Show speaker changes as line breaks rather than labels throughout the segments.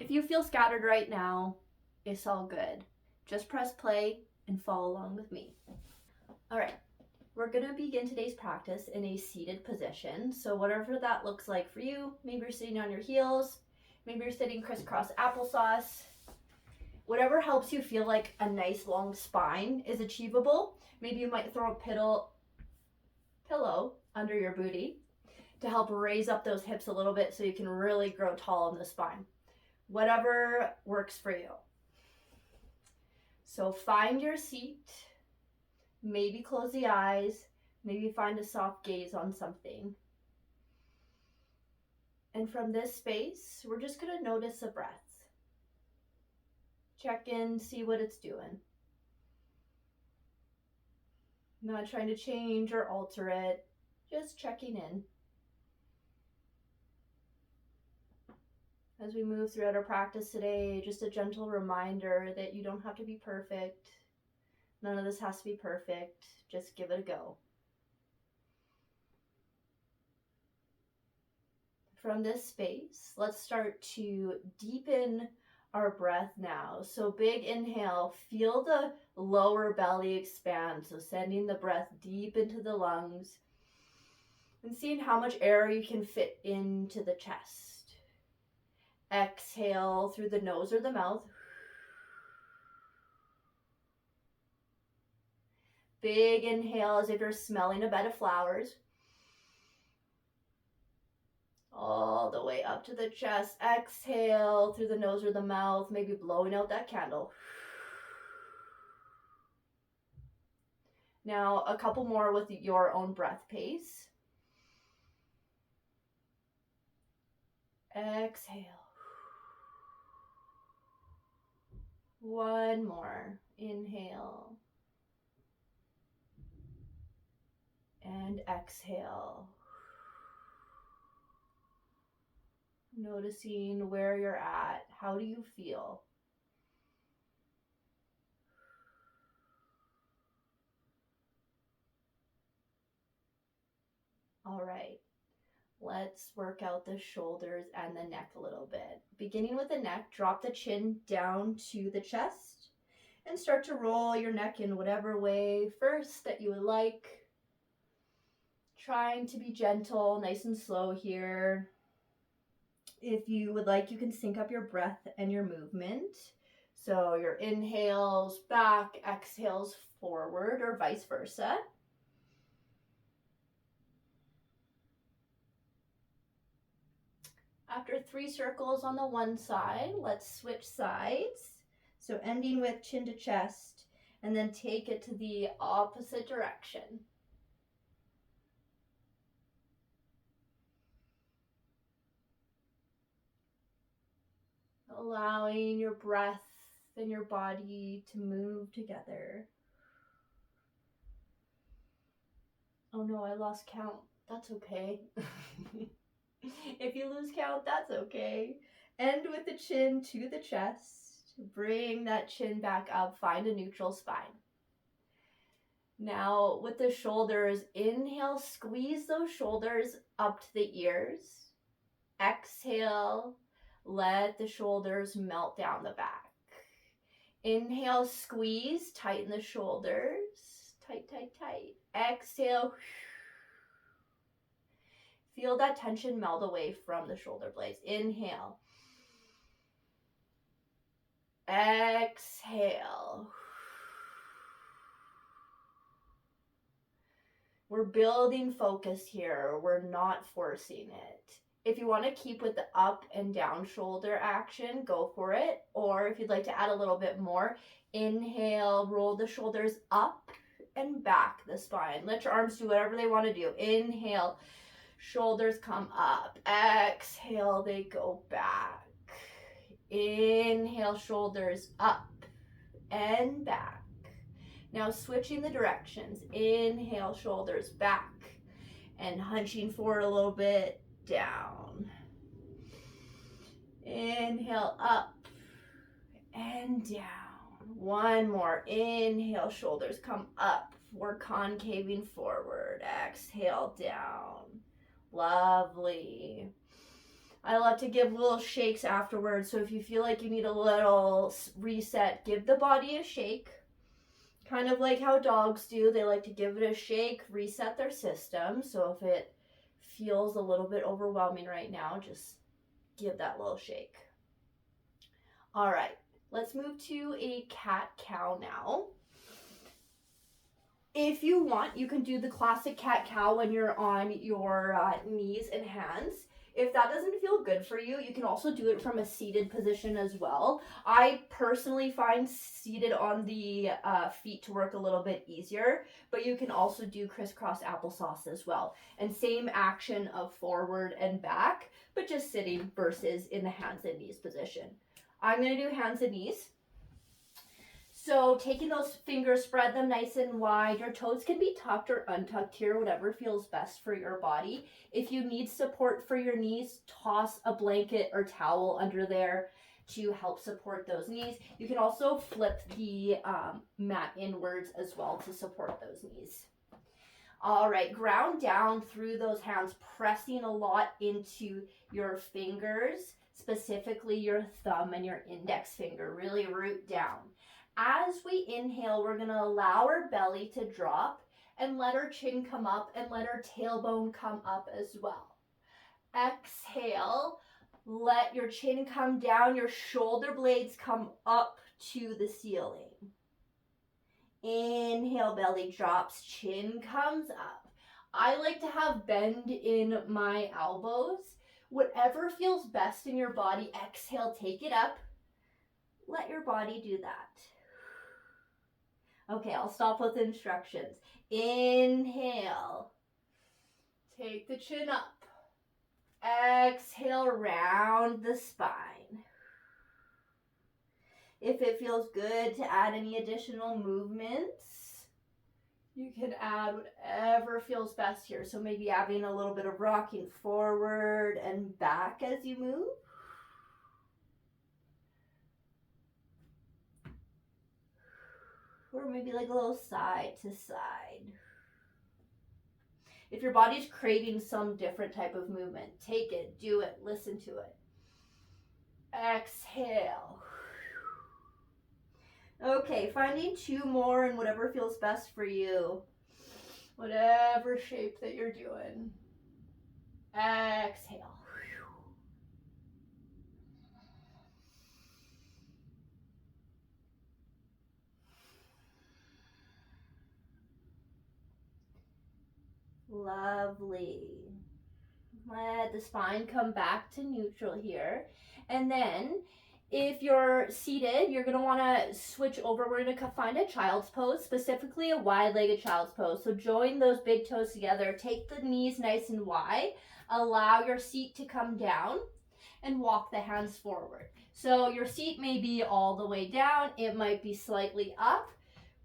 If you feel scattered right now, it's all good. Just press play and follow along with me. All right, we're gonna begin today's practice in a seated position. So whatever that looks like for you, maybe you're sitting on your heels, maybe you're sitting crisscross applesauce. Whatever helps you feel like a nice long spine is achievable. Maybe you might throw a pillow under your booty to help raise up those hips a little bit so you can really grow tall in the spine. Whatever works for you. So find your seat, maybe close the eyes, maybe find a soft gaze on something. And from this space, we're just gonna notice the breath. Check in, see what it's doing. Not trying to change or alter it, just checking in. As we move throughout our practice today, just a gentle reminder that you don't have to be perfect. None of this has to be perfect. Just give it a go. From this space, let's start to deepen our breath now. So big inhale, feel the lower belly expand. So sending the breath deep into the lungs and seeing how much air you can fit into the chest. Exhale through the nose or the mouth. Big inhale as if you're smelling a bed of flowers. All the way up to the chest. Exhale through the nose or the mouth, maybe blowing out that candle. Now a couple more with your own breath pace. Exhale. One more. Inhale. And exhale. Noticing where you're at. How do you feel? All right. Let's work out the shoulders and the neck a little bit. Beginning with the neck, drop the chin down to the chest and start to roll your neck in whatever way first that you would like. Trying to be gentle, nice and slow here. If you would like, you can sync up your breath and your movement. So your inhales back, exhales forward, or vice versa. After 3 circles on the one side, let's switch sides. So ending with chin to chest, and then take it to the opposite direction. Allowing your breath and your body to move together. Oh no, I lost count. That's okay. If you lose count, that's okay. End with the chin to the chest. Bring that chin back up. Find a neutral spine. Now with the shoulders, inhale, squeeze those shoulders up to the ears. Exhale, let the shoulders melt down the back. Inhale, squeeze, tighten the shoulders. Tight, tight, tight. Exhale. Feel that tension melt away from the shoulder blades. Inhale. Exhale. We're building focus here. We're not forcing it. If you want to keep with the up and down shoulder action, go for it. Or if you'd like to add a little bit more, inhale, roll the shoulders up and back the spine. Let your arms do whatever they want to do. Inhale, shoulders come up. Exhale, they go back. Inhale, shoulders up and back. Now switching the directions. Inhale, shoulders back and hunching forward a little bit, down. Inhale, up and down. One more. Inhale, shoulders come up. We're concaving forward. Exhale, down. Lovely. I love to give little shakes afterwards. So if you feel like you need a little reset, give the body a shake. Kind of like how dogs do. They like to give it a shake, reset their system. So if it feels a little bit overwhelming right now, just give that little shake. All right, let's move to a cat-cow now. If you want, you can do the classic cat-cow when you're on your knees and hands. If that doesn't feel good for you, you can also do it from a seated position as well. I personally find seated on the feet to work a little bit easier, but you can also do crisscross applesauce as well. And same action of forward and back, but just sitting versus in the hands and knees position. I'm going to do hands and knees. So taking those fingers, spread them nice and wide. Your toes can be tucked or untucked here, whatever feels best for your body. If you need support for your knees, toss a blanket or towel under there to help support those knees. You can also flip the mat inwards as well to support those knees. All right, ground down through those hands, pressing a lot into your fingers, specifically your thumb and your index finger. Really root down. As we inhale, we're going to allow our belly to drop and let our chin come up and let our tailbone come up as well. Exhale, let your chin come down, your shoulder blades come up to the ceiling. Inhale, belly drops, chin comes up. I like to have bend in my elbows. Whatever feels best in your body, exhale, take it up. Let your body do that. Okay, I'll stop with instructions. Inhale. Take the chin up. Exhale, round the spine. If it feels good to add any additional movements, you can add whatever feels best here. So maybe adding a little bit of rocking forward and back as you move. Or maybe like a little side to side. If your body's craving some different type of movement, take it, do it, listen to it. Exhale. Okay, finding two more and whatever feels best for you. Whatever shape that you're doing. Exhale. Lovely. Let the spine come back to neutral here. And then if you're seated, you're going to want to switch over. We're going to find a child's pose, specifically a wide-legged child's pose. So join those big toes together. Take the knees nice and wide. Allow your seat to come down and walk the hands forward. So your seat may be all the way down. It might be slightly up.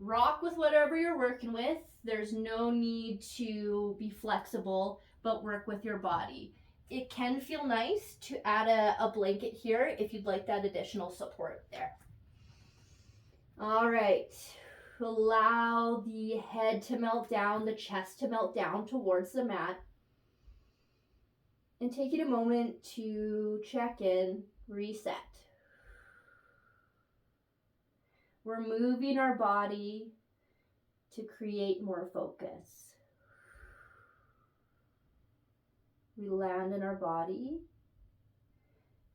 Rock with whatever you're working with. There's no need to be flexible, but work with your body. It can feel nice to add a blanket here if you'd like that additional support there. All right. Allow the head to melt down, the chest to melt down towards the mat. And taking a moment to check in, reset. We're moving our body to create more focus. We land in our body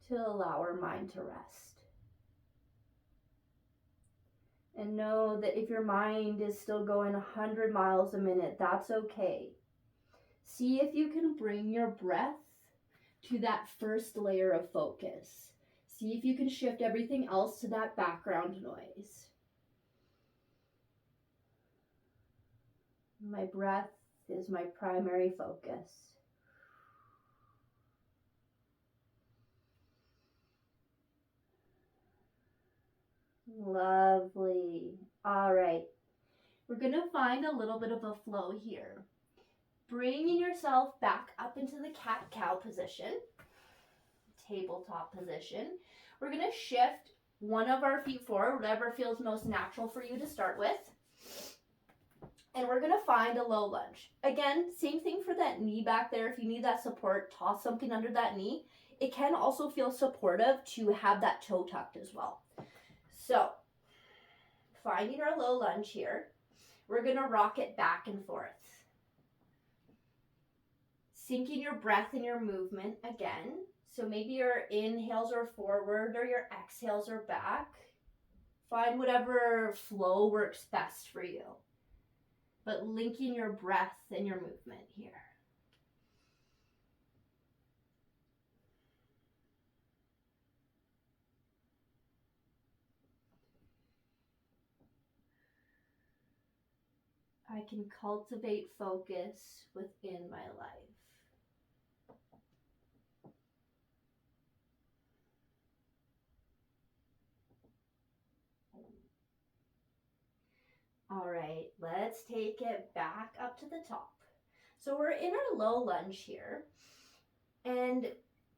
to allow our mind to rest. And know that if your mind is still going 100 miles a minute, that's okay. See if you can bring your breath to that first layer of focus. See if you can shift everything else to that background noise. My breath is my primary focus. Lovely. All right. We're going to find a little bit of a flow here. Bringing yourself back up into the cat-cow position, tabletop position. We're going to shift one of our feet forward, whatever feels most natural for you to start with. And we're going to find a low lunge. Again, same thing for that knee back there. If you need that support, toss something under that knee. it can also feel supportive to have that toe tucked as well. So, finding our low lunge here, we're going to rock it back and forth. Syncing your breath and your movement again. So maybe your inhales are forward or your exhales are back. Find whatever flow works best for you. But linking your breath and your movement here. I can cultivate focus within my life. All right, let's take it back up to the top. So we're in our low lunge here, and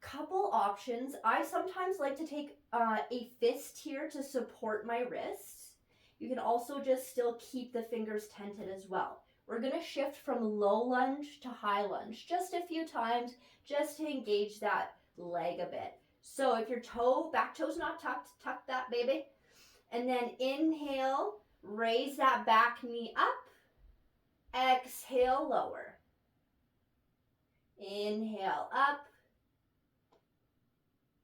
couple options. I sometimes like to take a fist here to support my wrists. You can also just still keep the fingers tented as well. We're gonna shift from low lunge to high lunge just a few times, just to engage that leg a bit. So if your back toe's not tucked, tuck that baby. And then inhale, raise that back knee up. Exhale, lower. Inhale, up.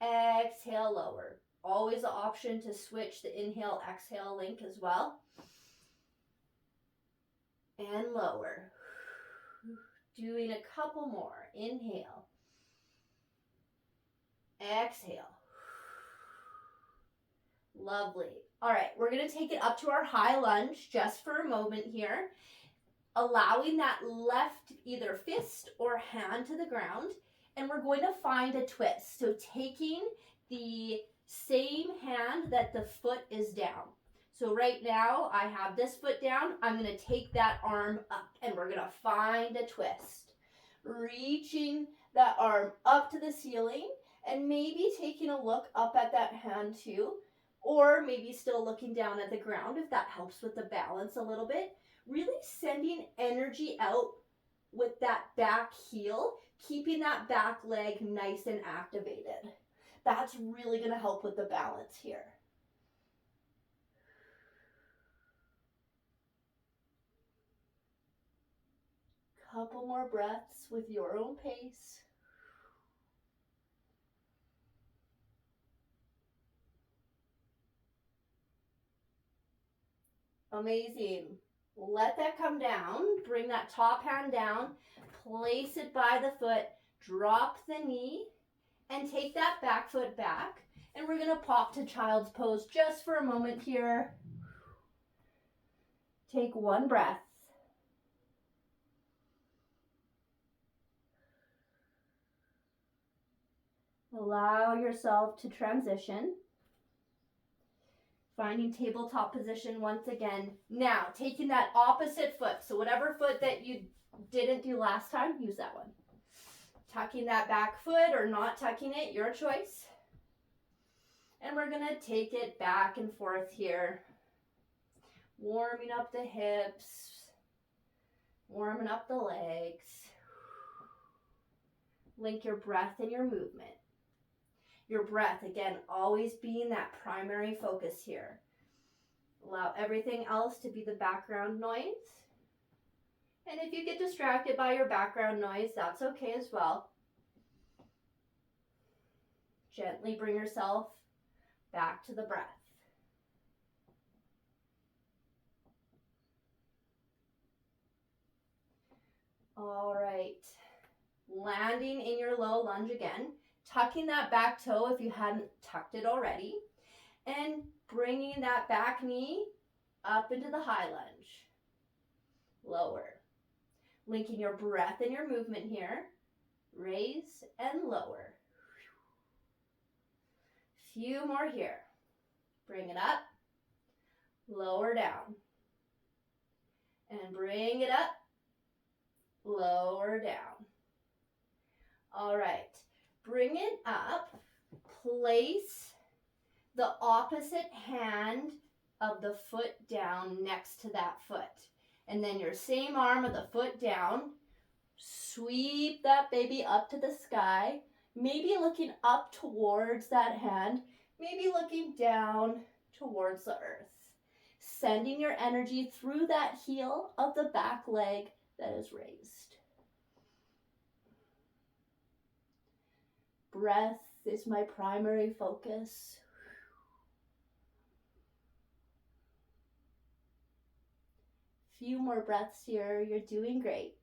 Exhale, lower. Always the option to switch the inhale, exhale link as well. And lower. Doing a couple more. Inhale. Exhale. Lovely. All right, we're going to take it up to our high lunge just for a moment here. Allowing that left either fist or hand to the ground. And we're going to find a twist. So taking the same hand that the foot is down. So right now I have this foot down. I'm going to take that arm up and we're going to find a twist. Reaching that arm up to the ceiling and maybe taking a look up at that hand too. Or maybe still looking down at the ground if that helps with the balance a little bit. Really sending energy out with that back heel, keeping that back leg nice and activated. That's really going to help with the balance here. Couple more breaths with your own pace. Amazing. Let that come down. Bring that top hand down. Place it by the foot. Drop the knee. And take that back foot back. And we're going to pop to child's pose just for a moment here. Take one breath. Allow yourself to transition. Finding tabletop position once again. Now, taking that opposite foot. So whatever foot that you didn't do last time, use that one. Tucking that back foot or not tucking it, your choice. And we're going to take it back and forth here. Warming up the hips. Warming up the legs. Link your breath and your movement. Your breath, again, always being that primary focus here. Allow everything else to be the background noise. And if you get distracted by your background noise, that's okay as well. Gently bring yourself back to the breath. All right. Landing in your low lunge again. Tucking that back toe if you hadn't tucked it already. And bringing that back knee up into the high lunge. Lower. Linking your breath and your movement here. Raise and lower. Few more here. Bring it up. Lower down. And bring it up. Lower down. All right. Bring it up. Place the opposite hand of the foot down next to that foot. And then your same arm of the foot down. Sweep that baby up to the sky. Maybe looking up towards that hand, maybe looking down towards the earth. Sending your energy through that heel of the back leg that is raised. Breath is my primary focus. Few more breaths here. You're doing great.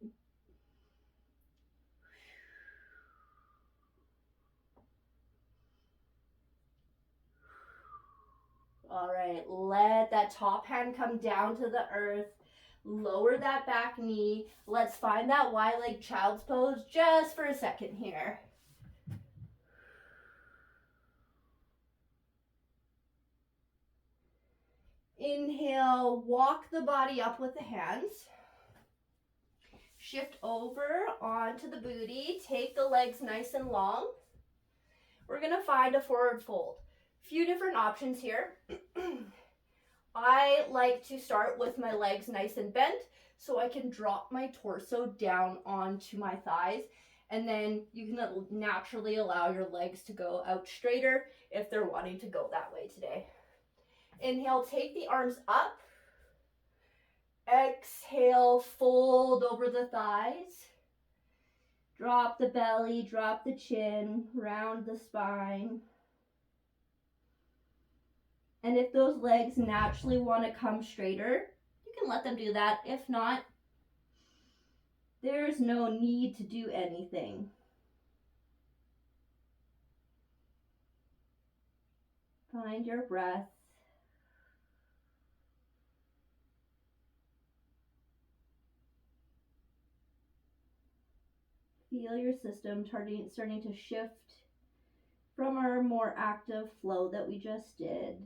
All right, let that top hand come down to the earth. Lower that back knee. Let's find that wide leg child's pose just for a second here. Inhale, walk the body up with the hands. Shift over onto the booty. Take the legs nice and long. We're gonna find a forward fold. Few different options here. I like to start with my legs nice and bent so I can drop my torso down onto my thighs, and then you can naturally allow your legs to go out straighter if they're wanting to go that way today. Inhale, take the arms up. Exhale, fold over the thighs. Drop the belly, drop the chin, round the spine. And if those legs naturally want to come straighter, you can let them do that. If not, there's no need to do anything. Find your breath. Feel your system starting to shift from our more active flow that we just did.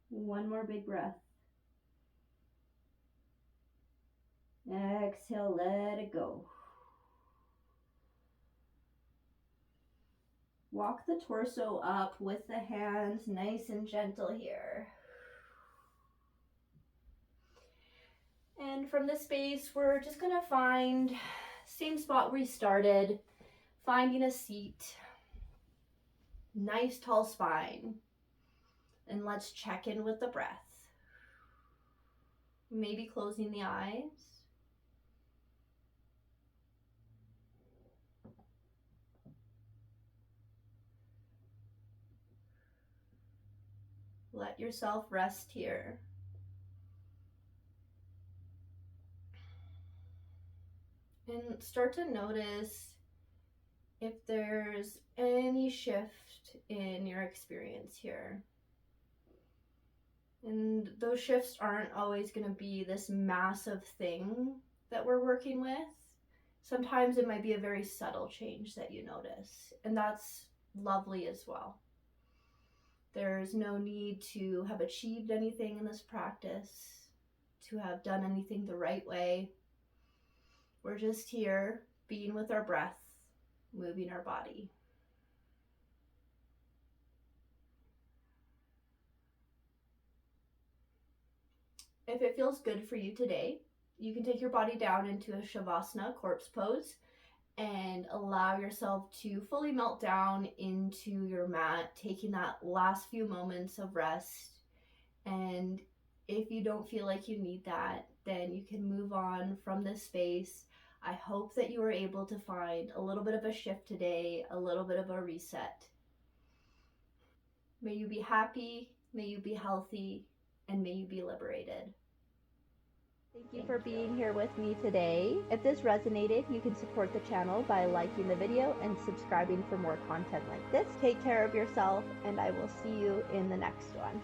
One more big breath. Exhale, let it go. Walk the torso up with the hands, nice and gentle here. And from this space, we're just gonna find same spot we started, finding a seat, nice tall spine, and let's check in with the breath. Maybe closing the eyes. Let yourself rest here. And start to notice if there's any shift in your experience here. And those shifts aren't always going to be this massive thing that we're working with. Sometimes it might be a very subtle change that you notice, and that's lovely as well. There's no need to have achieved anything in this practice, to have done anything the right way. We're just here being with our breath, moving our body. If it feels good for you today, you can take your body down into a Shavasana, corpse pose, and allow yourself to fully melt down into your mat, taking that last few moments of rest. And if you don't feel like you need that, then you can move on from this space. I hope that you were able to find a little bit of a shift today, a little bit of a reset. May you be happy, may you be healthy, and may you be liberated. Thank you for being here with me today. If this resonated, you can support the channel by liking the video and subscribing for more content like this. Take care of yourself, and I will see you in the next one.